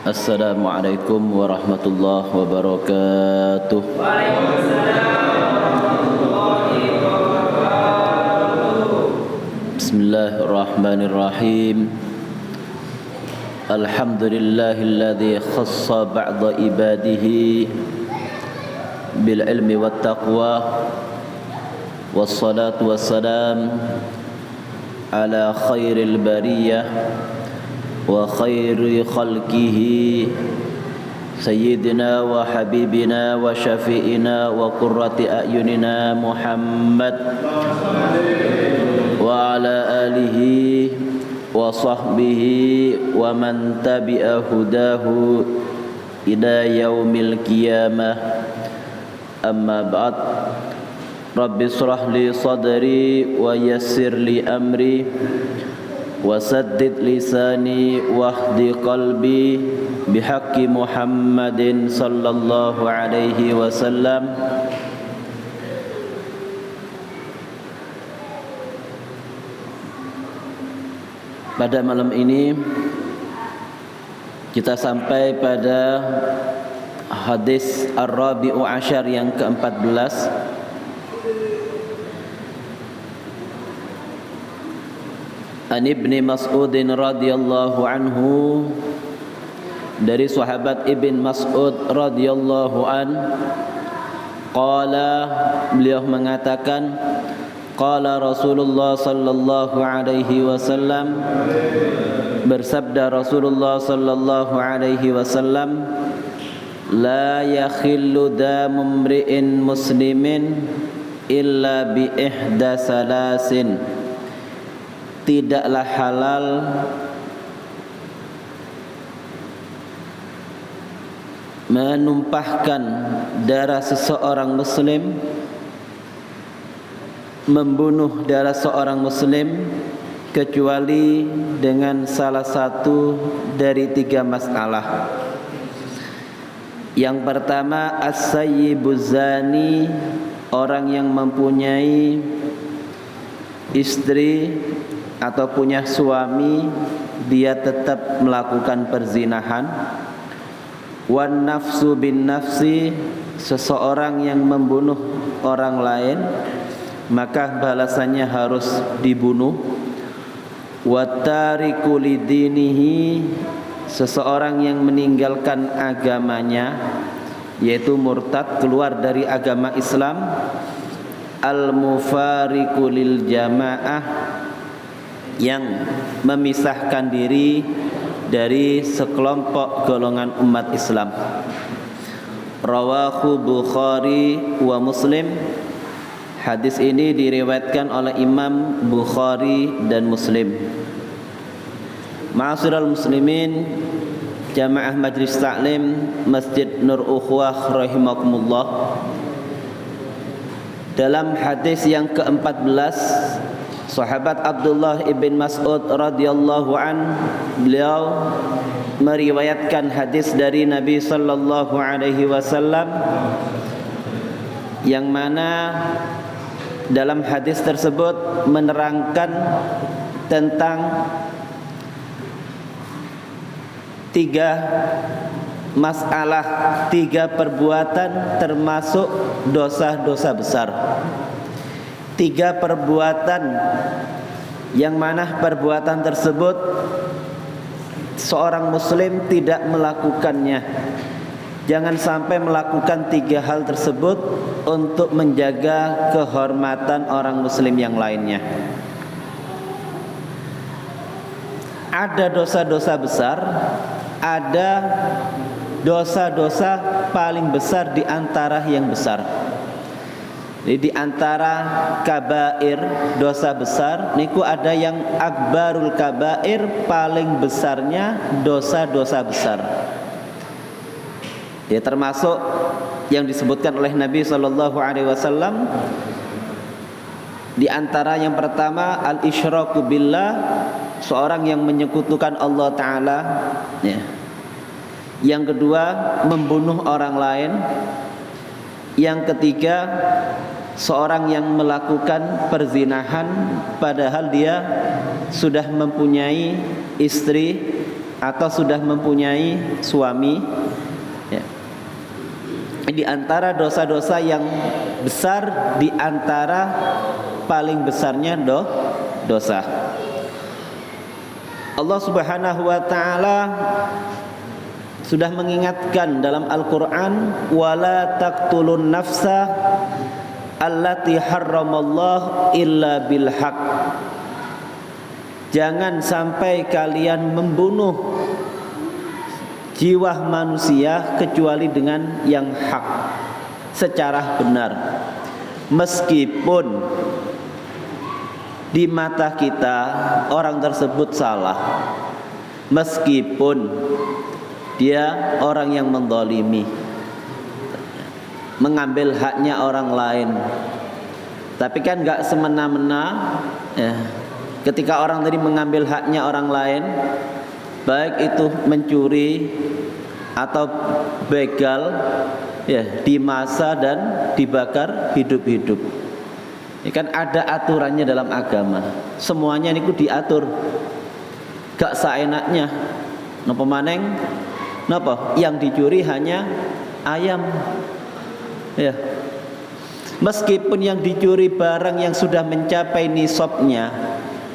Assalamualaikum warahmatullahi wabarakatuh. Bismillahirrahmanirrahim. Alhamdulillahilladzi khassa ba'da ibadihi bil ilmi wat taqwa. Wassalatu wassalam ala khairil bariyah wa khairi khalqihi sayyidina wa habibina wa syafi'ina wa qurrati a'yunina Muhammad wa ala alihi wa sahbihi wa man tabi'a hudahu ila yaumil qiyamah. Amma ba'd. Rabbi shrah li sadri wa yassir li amri wasaddid lisani wahdi qalbi bihaqqi Muhammadin sallallahu alaihi wasallam. Pada malam ini kita sampai pada hadis Ar-Rabi'u Asyar yang ke-14. An Ibni Mas'udin radhiyallahu anhu, dari sahabat Ibn Mas'ud radhiyallahu an, qala, beliau mengatakan, qala Rasulullah sallallahu alaihi wasallam, bersabda Rasulullah sallallahu alaihi wasallam, la yakhillu damu mri'in muslimin illa bi ihda salasin, tidaklah halal menumpahkan darah seseorang muslim, membunuh darah seorang muslim, kecuali dengan salah satu dari tiga masalah. Yang pertama, as-sayyibuz zani, orang yang mempunyai istri atau punya suami, dia tetap melakukan perzinahan. Wan nafsu bin nafsi, seseorang yang membunuh orang lain, maka balasannya harus dibunuh. Wattariku lidinihi, seseorang yang meninggalkan agamanya, yaitu murtad, keluar dari agama Islam. Al-mufariqu lil jamaah, yang memisahkan diri dari sekelompok golongan umat Islam. Rawahu Bukhari wa Muslim. Hadis ini diriwayatkan oleh Imam Bukhari dan Muslim. Ma'asyiral muslimin, jamaah Majlis Taklim Masjid Nur Ukhwah rahimakumullah. Dalam hadis yang ke-14, sahabat Abdullah ibn Mas'ud radhiyallahu an, beliau meriwayatkan hadis dari Nabi sallallahu alaihi wasallam, yang mana dalam hadis tersebut menerangkan tentang tiga masalah, tiga perbuatan termasuk dosa-dosa besar. Tiga perbuatan yang mana perbuatan tersebut seorang muslim tidak melakukannya. Jangan sampai melakukan tiga hal tersebut untuk menjaga kehormatan orang muslim yang lainnya. Ada dosa-dosa besar, ada dosa-dosa paling besar di antara yang besar. Jadi di antara kabair, dosa besar, niku ada yang akbarul kabair, paling besarnya dosa-dosa besar. Ya, termasuk yang disebutkan oleh Nabi sallallahu alaihi wasallam, di antara yang pertama al-isyraku billah, seorang yang menyekutukan Allah taala, ya. Yang kedua, membunuh orang lain. Yang ketiga, seorang yang melakukan perzinahan padahal dia sudah mempunyai istri. atau sudah mempunyai suami, ya. Di antara dosa-dosa yang besar, di antara paling besarnya dosa. Allah Subhanahu wa taala sudah mengingatkan dalam Al-Qur'an, wala taqtulun nafsa allati harramallahu illa bil haq. Jangan sampai kalian membunuh jiwa manusia kecuali dengan yang hak, secara benar. Meskipun di mata kita orang tersebut salah, meskipun dia orang yang menzalimi, mengambil haknya orang lain. Tapi kan gak semena-mena ya. Ketika orang tadi mengambil haknya orang lain, baik itu mencuri atau begal, ya, dimasa dan dibakar hidup-hidup. Ya kan ada aturannya dalam agama. Semuanya niku diatur. Gak seenaknya. Napa maneng? Napa? Yang dicuri hanya ayam. Ya. Meskipun yang dicuri barang yang sudah mencapai nisabnya,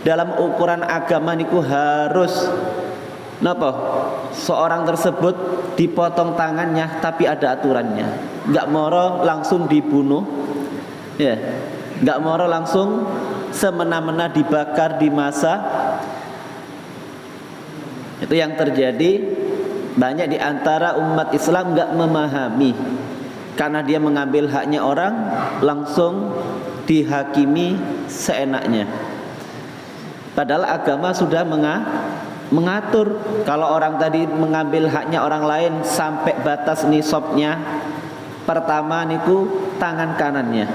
dalam ukuran agama niku harus napa? Seorang tersebut dipotong tangannya, tapi ada aturannya. Enggak moro langsung dibunuh. Ya. Enggak moro langsung semena-mena dibakar, dimasa. Itu yang terjadi. Banyak di antara umat Islam enggak memahami. Karena dia mengambil haknya orang, langsung dihakimi seenaknya. Padahal agama sudah mengatur. Kalau orang tadi mengambil haknya orang lain sampai batas nisabnya, pertama niku tangan kanannya.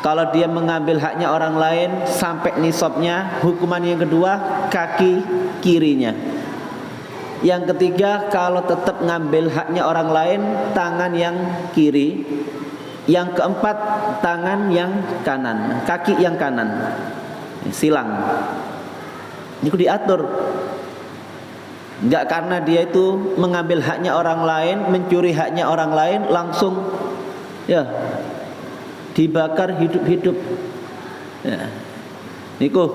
Kalau dia mengambil haknya orang lain sampai nisabnya, hukuman yang kedua kaki kirinya. Yang ketiga, kalau tetap ngambil haknya orang lain, tangan yang kiri. Yang keempat, tangan yang kanan, kaki yang kanan. Silang. Ini diatur. Enggak karena dia itu mengambil haknya orang lain, mencuri haknya orang lain, langsung ya dibakar hidup-hidup. Ya. Niku.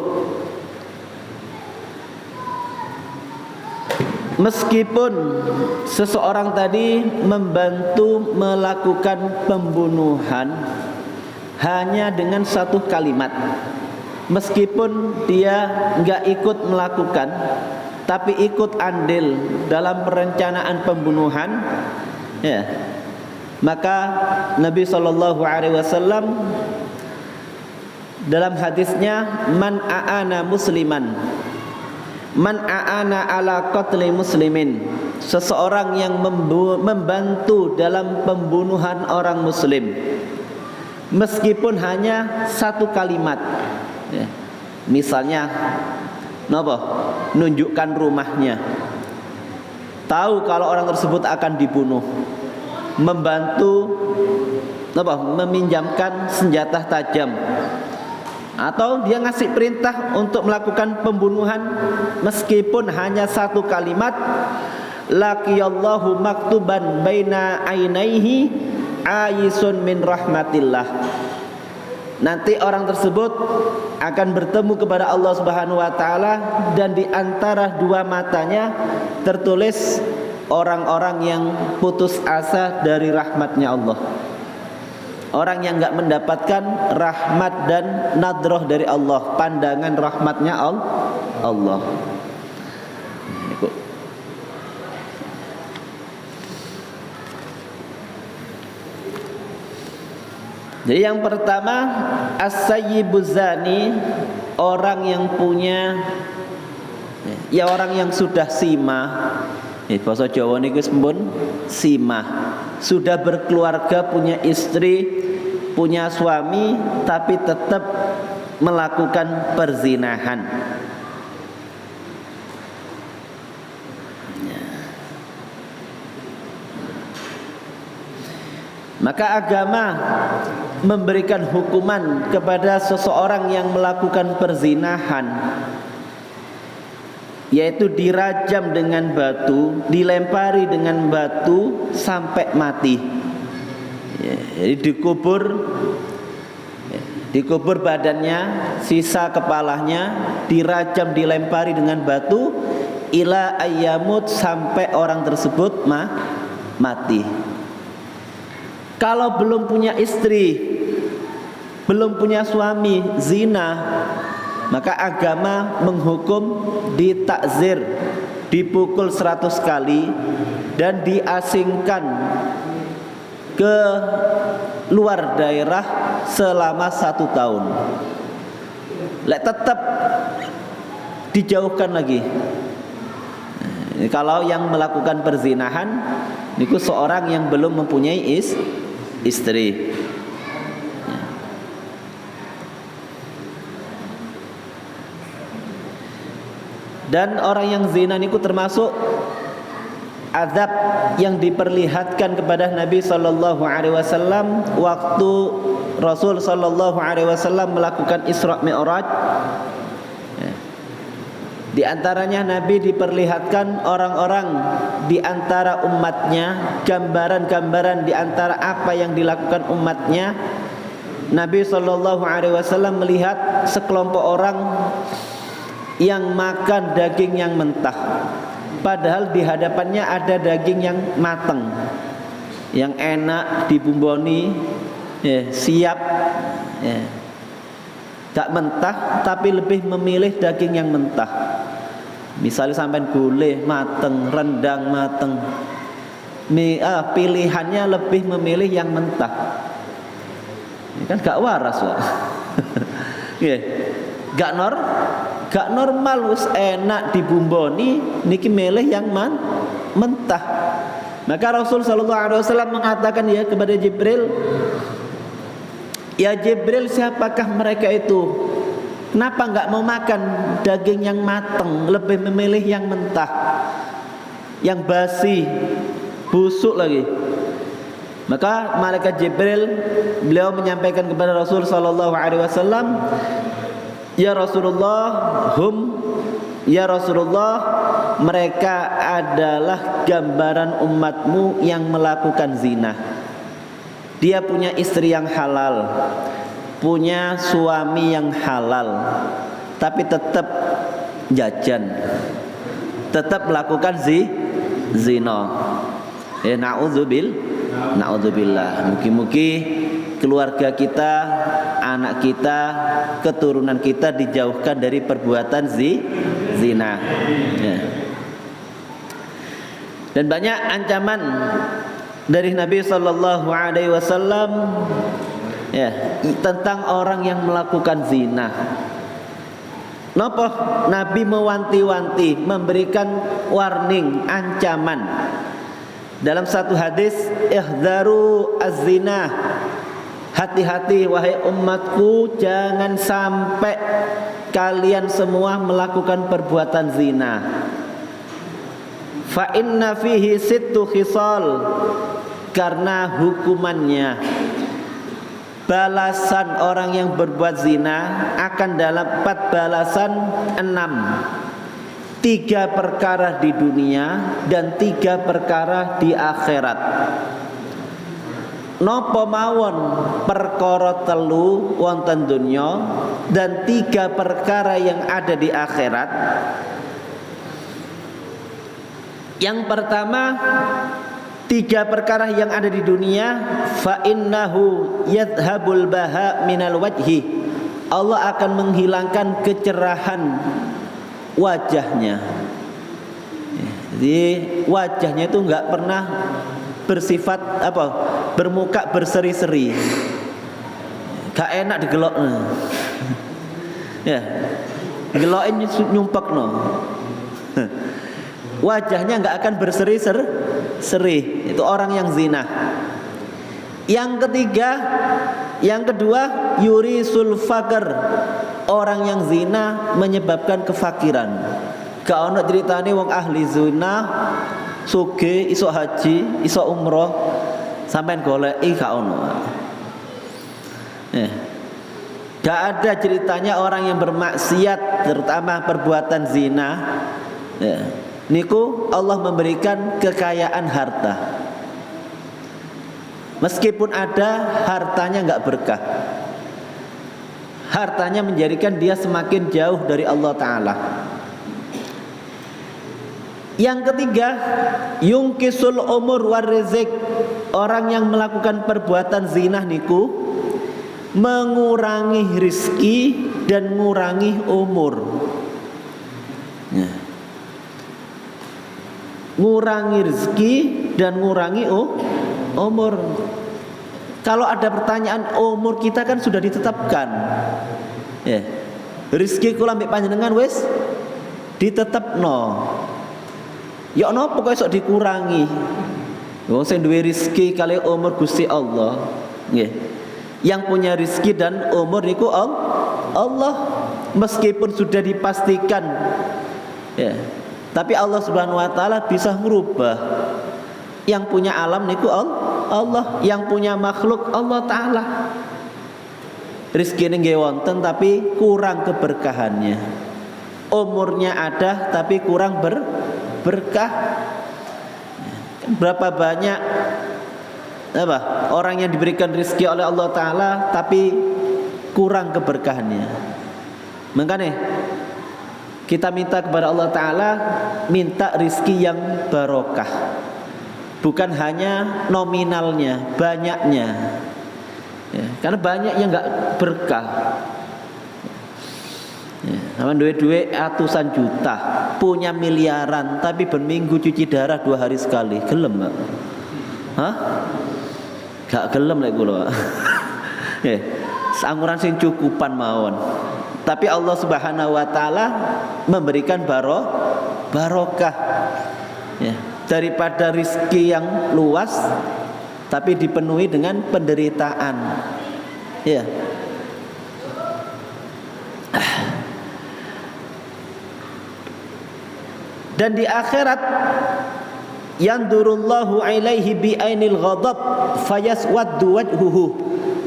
Meskipun seseorang tadi membantu melakukan pembunuhan hanya dengan satu kalimat, meskipun dia enggak ikut melakukan, tapi ikut andil dalam perencanaan pembunuhan, ya, maka Nabi SAW dalam hadisnya, man a'ana musliman, man a'ana ala qatli muslimin, seseorang yang membantu dalam pembunuhan orang muslim, meskipun hanya satu kalimat, ya. Misalnya napa? Nunjukkan rumahnya, tahu kalau orang tersebut akan dibunuh, membantu napa? Meminjamkan senjata tajam, atau dia ngasih perintah untuk melakukan pembunuhan, meskipun hanya satu kalimat, laqiyallahu maktuban baina ainaihi ayisun min rahmatillah. Nanti orang tersebut akan bertemu kepada Allah Subhanahu wa taala, dan di antara dua matanya tertulis orang-orang yang putus asa dari rahmatnya Allah. Orang yang enggak mendapatkan rahmat dan nadroh dari Allah, pandangan rahmatnya Allah. Jadi yang pertama, as-sayyibuz zani, orang yang punya, ya orang yang sudah sima. Bahasa Jawa niku sampun sima, sudah berkeluarga, punya istri, punya suami, tapi tetap melakukan perzinahan. Maka agama memberikan hukuman kepada seseorang yang melakukan perzinahan, yaitu dirajam dengan batu, dilempari dengan batu sampai mati. Jadi dikubur badannya, sisa kepalanya dirajam, dilempari dengan batu ila ayyamut, sampai orang tersebut mati. Kalau belum punya istri, belum punya suami, zina, maka agama menghukum ditakzir, dipukul 100 kali dan diasingkan ke luar daerah selama 1 tahun. Lek tetap dijauhkan lagi. Kalau yang melakukan perzinahan niku seorang yang belum mempunyai istri. Dan orang yang zina niku termasuk azab yang diperlihatkan kepada Nabi sallallahu alaihi wasallam waktu Rasul sallallahu alaihi wasallam melakukan Isra Mi'raj. Di antaranya Nabi diperlihatkan orang-orang di antara umatnya, gambaran-gambaran di antara apa yang dilakukan umatnya. Nabi sallallahu alaihi wasallam melihat sekelompok orang yang makan daging yang mentah, padahal di hadapannya ada daging yang matang, yang enak dibumboni, siap, gak mentah, tapi lebih memilih daging yang mentah. Misalnya sampai gulai mateng, rendang mateng, pilihannya lebih memilih yang mentah. Ini kan gak waras, Pak. Gak normal, wis enak dibumboni, niki milih yang mentah. Maka Rasul sallallahu alaihi wasallam mengatakan ya kepada Jibril, "Ya Jibril, siapakah mereka itu? Kenapa enggak mau makan daging yang matang, lebih memilih yang mentah, yang basi, busuk lagi?" Maka malaikat Jibril beliau menyampaikan kepada Rasul sallallahu alaihi wasallam, "Ya Rasulullah, ya Rasulullah, mereka adalah gambaran umatmu yang melakukan zina. Dia punya istri yang halal, punya suami yang halal, tapi tetap jajan, tetap melakukan zina. Na'udzubillah. Mugi-mugi keluarga kita, anak kita, keturunan kita dijauhkan dari perbuatan zina. Dan banyak ancaman dari Nabi sallallahu alaihi wasallam tentang orang yang melakukan zina. Napa Nabi mewanti-wanti, memberikan warning, ancaman. Dalam satu hadis, ihdaru az-zina, hati-hati wahai umatku, jangan sampai kalian semua melakukan perbuatan zina. Fa inna fihi sittu khisal, karena hukumannya, balasan orang yang berbuat zina akan dalam 4 balasan 6. 3 perkara di dunia dan 3 perkara di akhirat. Napa mawon perkara 3 wonten dunya dan 3 perkara yang ada di akhirat. Yang pertama, 3 perkara yang ada di dunia, fa innahu yadhhabul baha minal wajhi. Allah akan menghilangkan kecerahan wajahnya. Jadi wajahnya itu enggak pernah bersifat bermuka berseri-seri. Gak enak digelokno. Ya. Gelokin nyumpekno. Wajahnya enggak akan berseri-seri. Itu orang yang zina. Yang ketiga, yang kedua, yurisul faqr. Orang yang zina menyebabkan kefakiran. Gak ono ceritane wong ahli zina sugih iso haji, iso umroh, sampean goleki gak ono. Gak ada ceritanya orang yang bermaksiat, terutama perbuatan zina, Ya. Niku Allah memberikan kekayaan harta. Meskipun ada, hartanya enggak berkah. Hartanya menjadikan dia semakin jauh dari Allah Ta'ala. Yang ketiga, yungkisul umur war rizq. Orang yang melakukan perbuatan zina niku mengurangi rizki dan mengurangi umur. Ya. Ngurangi rizki dan ngurangi umur. Kalau ada pertanyaan, umur kita kan sudah ditetapkan. Ya. Rizki kula mbek panjenengan wis ditetepno. Ya napa kok iso dikurangi? Wong sing duwe rizki kali umur Gusti Allah. Nggih. Yang punya rizki dan umur niku Allah, meskipun sudah dipastikan. Ya. Tapi Allah Subhanahu wa taala bisa merubah. Yang punya alam niku Allah, yang punya makhluk Allah Ta'ala. Rizki ini nggih wonten tapi kurang keberkahannya. Umurnya ada tapi kurang berkah. Berapa banyak orang yang diberikan rizki oleh Allah Ta'ala tapi kurang keberkahannya. Makanya kita minta kepada Allah Ta'ala, minta rizki yang barokah, bukan hanya nominalnya, banyaknya ya, karena banyak yang enggak berkah ya, sama duit ratusan juta, punya miliaran tapi berminggu cuci darah 2 hari sekali, gelem Pak? Hah? Gak gelem lek kula. Ya, sanguran sing cukupan mawon. Tapi Allah Subhanahu wa taala memberikan barokah ya, daripada rizki yang luas tapi dipenuhi dengan penderitaan. Ya. Dan di akhirat yandurullahu ilaihi bi ainil ghadab fayaswaddu wajhuhu.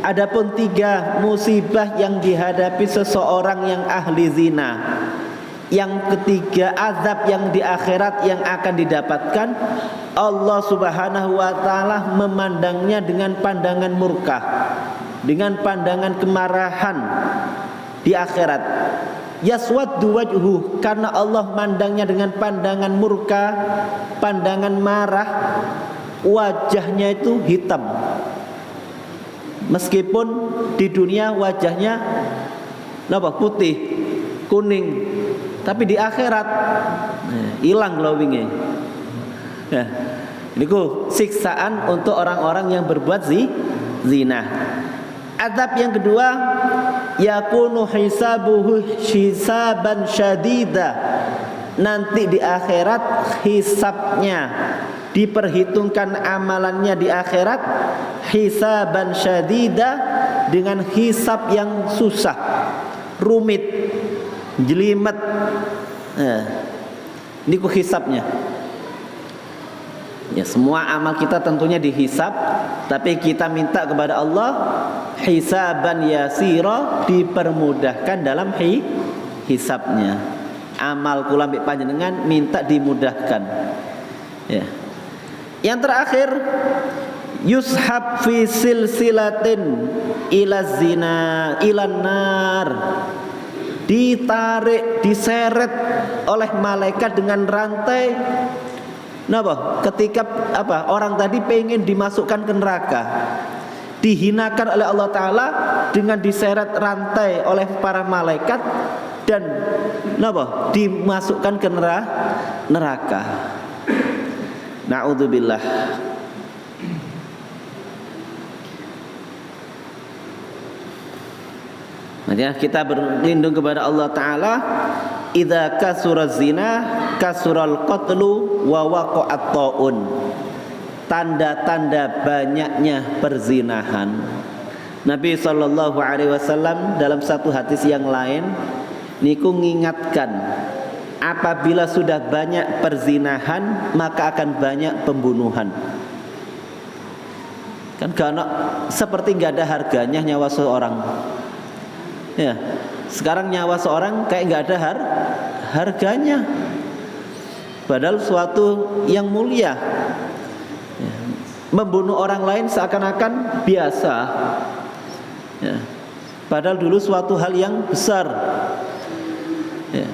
Adapun 3 musibah yang dihadapi seseorang yang ahli zina. Yang ketiga, azab yang di akhirat yang akan didapatkan, Allah Subhanahu wa taala memandangnya dengan pandangan murka, dengan pandangan kemarahan di akhirat. Yaswaddu wajhu, karena Allah mandangnya dengan pandangan murka, pandangan marah, wajahnya itu hitam. Meskipun di dunia wajahnya putih, kuning, tapi di akhirat hilang glowingnya. Ya, niku siksaan untuk orang-orang yang berbuat zina. Adab yang kedua, yakunu hisabuhu hisaban syadida. Nanti di akhirat hisabnya, diperhitungkan amalannya di akhirat hisaban syadida, dengan hisab yang susah, rumit, jelimet. Niku hisabnya. Ya, semua amal kita tentunya dihisab, tapi kita minta kepada Allah hisaban yasira, dipermudahkan dalam hisabnya. Amal kula mbek panjenengan minta dimudahkan. Ya. Yang terakhir, yushab fi silsilatin ila zina ilan nar. Ditarik, diseret oleh malaikat dengan rantai. Ketika orang tadi pengen dimasukkan ke neraka, dihinakan oleh Allah Ta'ala dengan diseret rantai oleh para malaikat dan dimasukkan ke neraka. Na'udzubillah. Makanya kita berlindung kepada Allah Ta'ala. Idza kasura zina kasural qatlu wa waqa'at ta'un. Tanda-tanda banyaknya perzinahan. Nabi SAW dalam satu hadis yang lain niku ngingatkan, apabila sudah banyak perzinahan maka akan banyak pembunuhan. Kan karena seperti nggak ada harganya nyawa seorang. Ya, sekarang nyawa seorang kayak nggak ada harganya. padahal suatu yang mulia. Ya. Membunuh orang lain seakan-akan biasa. Ya. Padahal dulu suatu hal yang besar. Ya.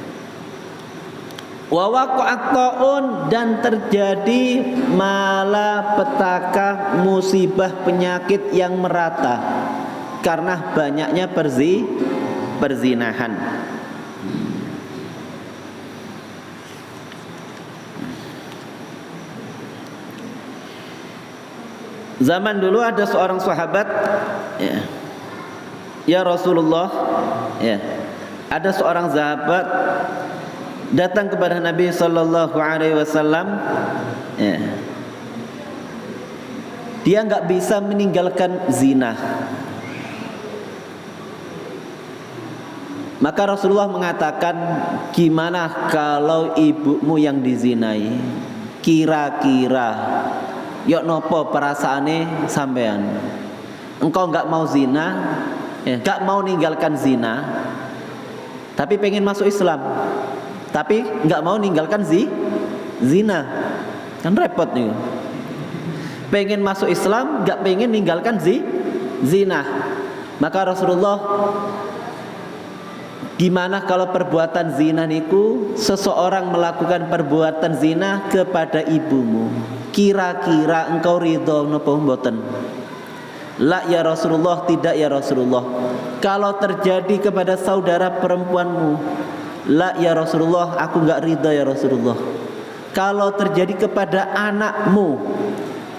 Wa waqa'at ta'un, dan terjadi malapetaka, musibah, penyakit yang merata karena banyaknya perzinahan. Zaman dulu ada seorang sahabat, ya Rasulullah, ya, ada seorang sahabat datang kepada Nabi sallallahu alaihi wasallam, ya. Dia enggak bisa meninggalkan zina. Maka Rasulullah mengatakan, gimana kalau ibumu yang dizinai? Kira-kira yok nopo perasaane sampean? Engkau enggak mau zina, ya, enggak mau meninggalkan zina, tapi pengen masuk Islam. Tapi nggak mau ninggalkan zina, kan repot nih. Pengen masuk Islam, nggak pengen ninggalkan zina. Maka Rasulullah, gimana kalau perbuatan zina niku, seseorang melakukan perbuatan zina kepada ibumu, kira-kira engkau ridho napa mboten? La ya Rasulullah, tidak ya Rasulullah. Kalau terjadi kepada saudara perempuanmu, la ya Rasulullah, aku enggak ridha ya Rasulullah. Kalau terjadi kepada anakmu,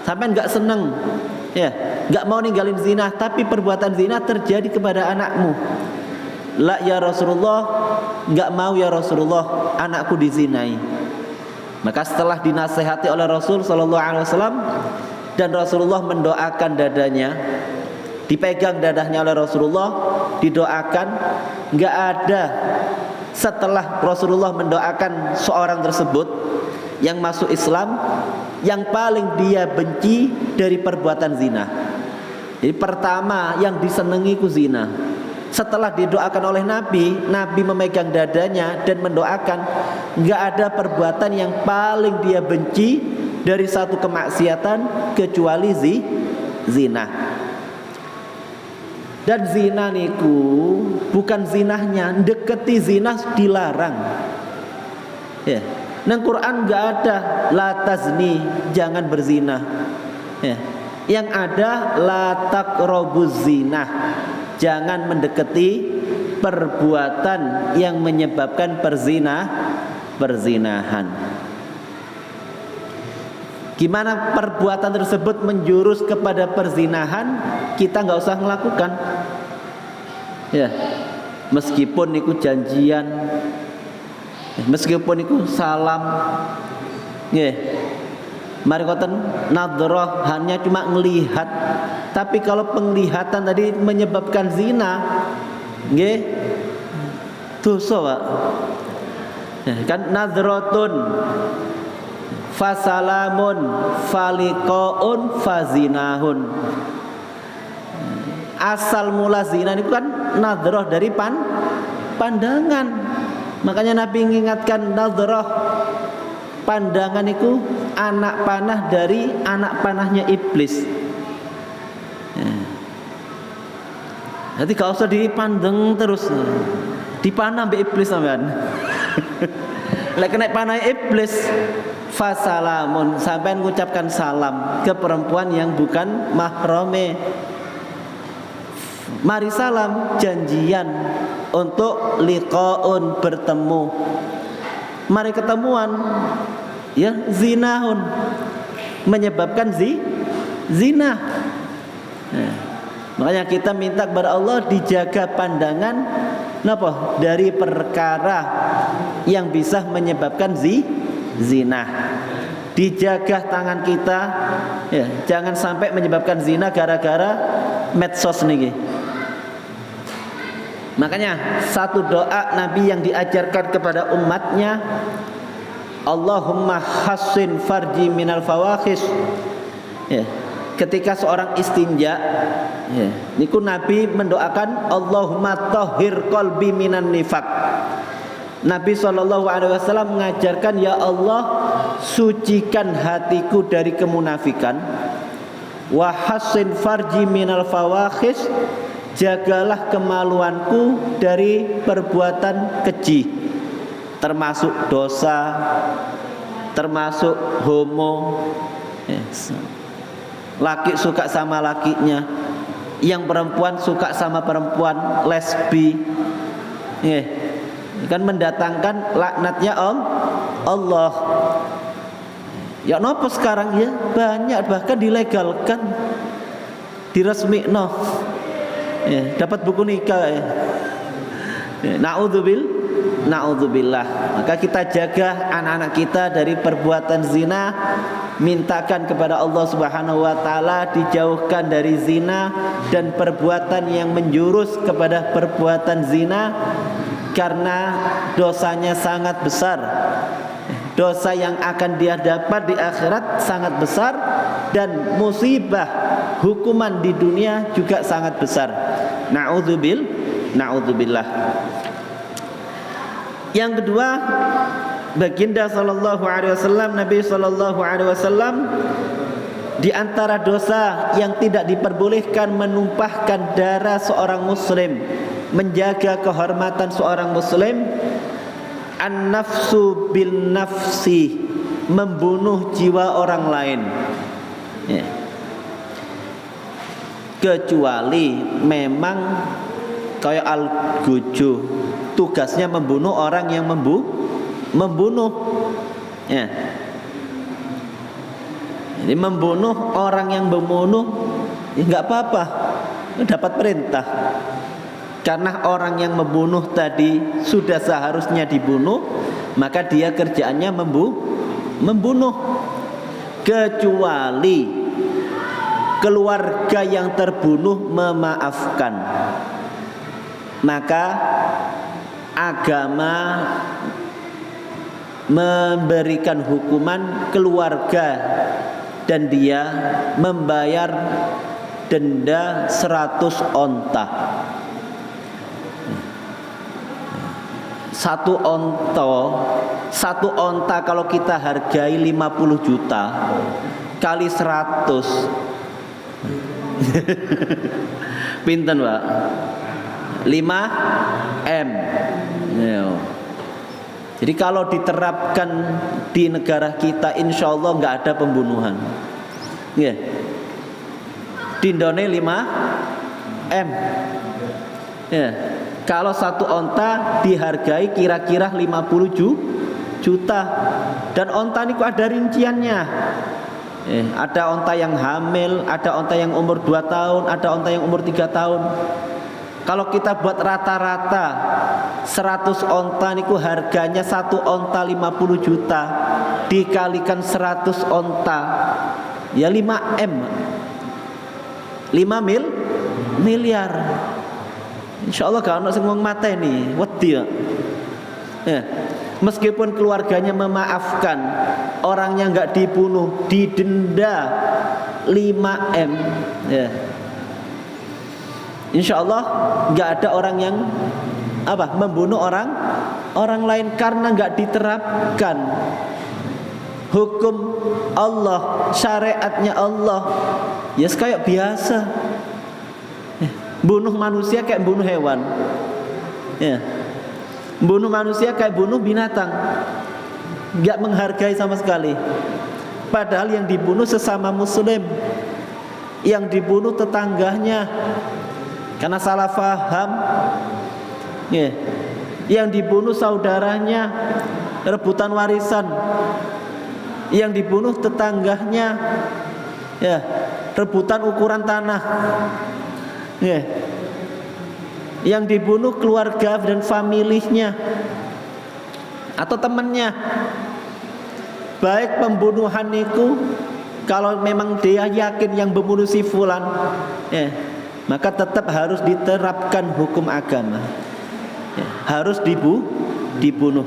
sampai enggak seneng, ya, enggak mau ninggalin zina, tapi perbuatan zina terjadi kepada anakmu, la ya Rasulullah, enggak mau ya Rasulullah, anakku dizinai. Maka setelah dinasihati oleh Rasul sallallahu alaihi wasallam, dan Rasulullah mendoakan dadanya, dipegang dadahnya oleh Rasulullah, didoakan, enggak ada setelah Rasulullah mendoakan seorang tersebut yang masuk Islam yang paling dia benci dari perbuatan zina. Jadi pertama yang disenangi ku zina. Setelah didoakan oleh Nabi, Nabi memegang dadanya dan mendoakan, enggak ada perbuatan yang paling dia benci dari satu kemaksiatan kecuali zina. Dan zina niku bukan zinahnya, deketi zina dilarang. Ya, nang Quran enggak ada la tazni, jangan berzina. Ya. Yang ada la taqrabuz zina, jangan mendekati perbuatan yang menyebabkan perzinahan. Gimana perbuatan tersebut menjurus kepada perzinahan, kita nggak usah melakukan. Ya, meskipun itu janjian, meskipun itu salam, ya, mari koten nadroh hanya cuma ngelihat. Tapi kalau penglihatan tadi menyebabkan zina, ya, dosa, Pak. Ya, kan nadrotun fasalamun faliqaun fazinahun. Asal mula zina itu kan nadroh dari pandangan. Makanya Nabi mengingatkan nadroh, pandangan itu anak panah dari anak panahnya iblis. Jadi gak usah dipandang terus, dipanah mbak iblis sampean. Lek kena panah iblis, fasalamun, sampai mengucapkan salam ke perempuan yang bukan mahrame. Mari salam, janjian untuk liqaun, bertemu. Mari ketemuan, ya, zinahun, menyebabkan zina. Nah, makanya kita minta kepada Allah dijaga pandangan, napa? Dari perkara yang bisa menyebabkan zina. Dijaga tangan kita, ya, jangan sampai menyebabkan zina gara-gara medsos niki. Makanya satu doa Nabi yang diajarkan kepada umatnya, Allahumma hassin farji minal fawahish. Ya, ketika seorang istinja, ya, niku Nabi mendoakan Allahumma tahhir qalbi minan nifaq. Nabi SAW mengajarkan, ya Allah, sucikan hatiku dari kemunafikan, wa hassin farji minal fawahish, jagalah kemaluanku dari perbuatan keji, termasuk dosa, termasuk homo, laki suka sama lakinya, yang perempuan suka sama perempuan, lesbi, kan mendatangkan laknatnya Allah. Ya nopo sekarang ya banyak, bahkan dilegalkan, diresmikno, dapat buku nikah. Na'udzubillah. Maka kita jaga anak-anak kita dari perbuatan zina, mintakan kepada Allah Subhanahu wa taala dijauhkan dari zina dan perbuatan yang menjurus kepada perbuatan zina, karena dosanya sangat besar. Dosa yang akan dia dapat di akhirat sangat besar, dan musibah hukuman di dunia juga sangat besar. Na'udzubillah. Yang kedua, baginda sallallahu alaihi wasallam, Nabi sallallahu alaihi wasallam, di antara dosa yang tidak diperbolehkan menumpahkan darah seorang muslim, menjaga kehormatan seorang muslim, an-nafsu bin nafsi, membunuh jiwa orang lain, kecuali memang kayak al-guju, tugasnya membunuh orang yang membunuh, jadi membunuh orang yang membunuh, nggak apa-apa, dapat perintah. Karena orang yang membunuh tadi sudah seharusnya dibunuh, maka dia kerjaannya membunuh. Kecuali keluarga yang terbunuh memaafkan, maka agama memberikan hukuman keluarga dan dia membayar denda 100 onta. Satu onta kalau kita hargai 50 juta kali 100 pinten Pak? 5 M. Jadi kalau diterapkan di negara kita, insya Allah nggak ada pembunuhan. Di Indonesia 5 M. Kalau satu onta dihargai kira-kira 50 juta. Dan onta ini kok ada rinciannya. Ada onta yang hamil, ada onta yang umur 2 tahun, ada onta yang umur 3 tahun. Kalau kita buat rata-rata 100 onta niku harganya satu onta 50 juta, dikalikan 100 onta, ya 5 M, 5 miliar. Insya Allah kalau sing wong mateni wedi ya. Meskipun keluarganya memaafkan, orangnya nggak dibunuh, didenda 5 M ya. Insya Allah nggak ada orang yang membunuh orang lain, karena nggak diterapkan hukum Allah, syariatnya Allah. Ya kayak biasa, bunuh manusia kayak bunuh hewan, bunuh manusia kayak bunuh binatang, nggak menghargai sama sekali. Padahal yang dibunuh sesama muslim, yang dibunuh tetangganya karena salah faham, yang dibunuh saudaranya rebutan warisan, yang dibunuh tetangganya rebutan ukuran tanah, yang dibunuh keluarga dan familinya atau temannya. Baik pembunuhan itu, kalau memang dia yakin yang membunuh si fulan, maka tetap harus diterapkan hukum agama, harus dibunuh.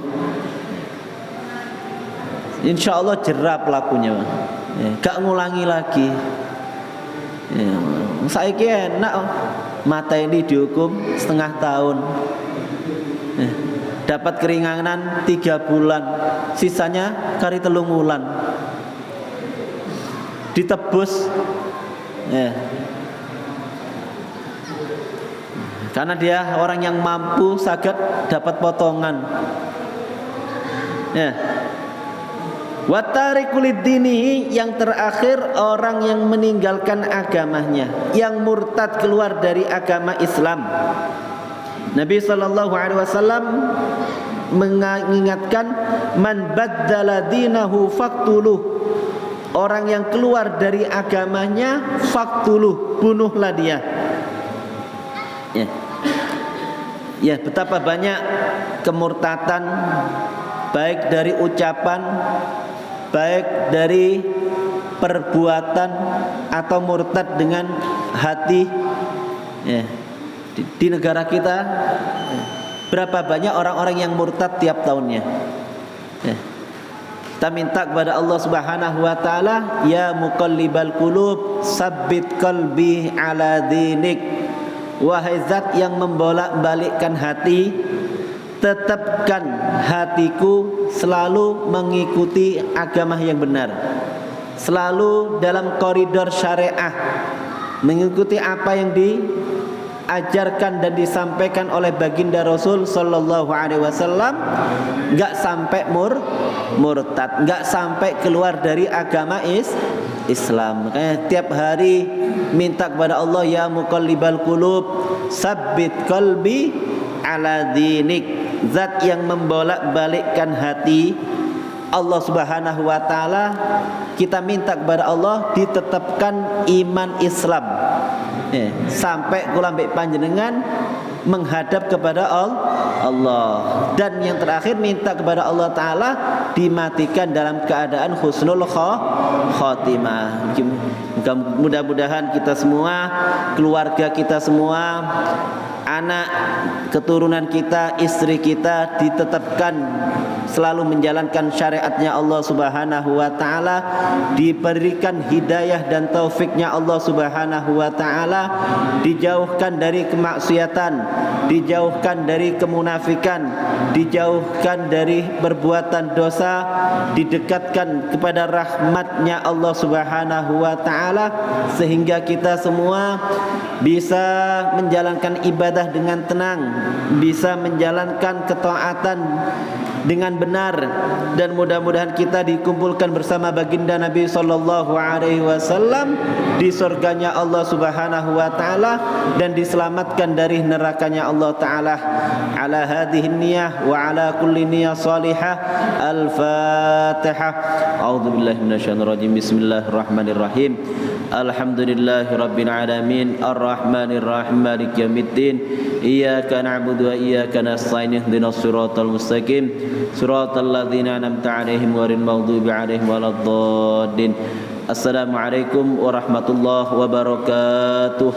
Insya Allah jerah pelakunya, gak ngulangi lagi. Saiki enak mata ini dihukum setengah tahun, dapat keringanan 3 bulan, sisanya kari 3 bulan ditebus ya. Karena dia orang yang mampu saged dapat potongan ya. Watarikuliddini, yang terakhir orang yang meninggalkan agamanya, yang murtad keluar dari agama Islam. Nabi SAW mengingatkan, man baddala dinahu faqtuluh, orang yang keluar dari agamanya faqtuluh, bunuhlah dia ya. Ya, betapa banyak kemurtatan, baik dari ucapan, baik dari perbuatan, atau murtad dengan hati ya. Di negara kita berapa banyak orang-orang yang murtad tiap tahunnya ya. Kita minta kepada Allah Subhanahu wa taala, ya muqallibal qulub sabbit qalbi ala dinik, wahai zat yang membolak-balikkan hati, tetapkan hatiku selalu mengikuti agama yang benar, selalu dalam koridor syariah, mengikuti apa yang diajarkan dan disampaikan oleh baginda Rasul sallallahu alaihi wasallam, enggak sampai murtad, enggak sampai keluar dari agama Islam. Makanya tiap hari minta kepada Allah, ya muqallibal qulub sabbit qalbi ala dinik, zat yang membolak-balikkan hati. Allah Subhanahu wa taala, kita minta kepada Allah ditetapkan iman Islam sampai kula mbek panjenengan menghadap kepada Allah. Dan yang terakhir minta kepada Allah taala dimatikan dalam keadaan husnul khotimah. Mudah-mudahan kita semua, keluarga kita semua, anak keturunan kita, istri kita ditetapkan selalu menjalankan syariatnya Allah Subhanahu wa taala, diberikan hidayah dan taufiknya Allah Subhanahu wa taala, dijauhkan dari kemaksiatan, dijauhkan dari kemunafikan, dijauhkan dari perbuatan dosa, didekatkan kepada rahmatnya Allah Subhanahu wa taala, sehingga kita semua bisa menjalankan ibadah dengan tenang, bisa menjalankan ketaatan dengan benar, dan mudah-mudahan kita dikumpulkan bersama baginda Nabi sallallahu alaihi wasallam di surganya Allah Subhanahu wa taala, dan diselamatkan dari nerakanya Allah taala. Ala hadhihi niyyah wa ala kulli niyyah salihah. Al-Fatihah. A'udzubillahi minasyaitonir rajim. Bismillahirrahmanirrahim. Alhamdulillahirabbil alamin, arrahmanir rahim, maliki yaumiddin. Iyyaka na'budu wa iyyaka nasta'in, ihdinas siratal mustaqim, siratal ladzina an'amta 'alaihim ghairil maghdubi 'alaihim waladdallin. Assalamualaikum warahmatullahi wabarakatuh.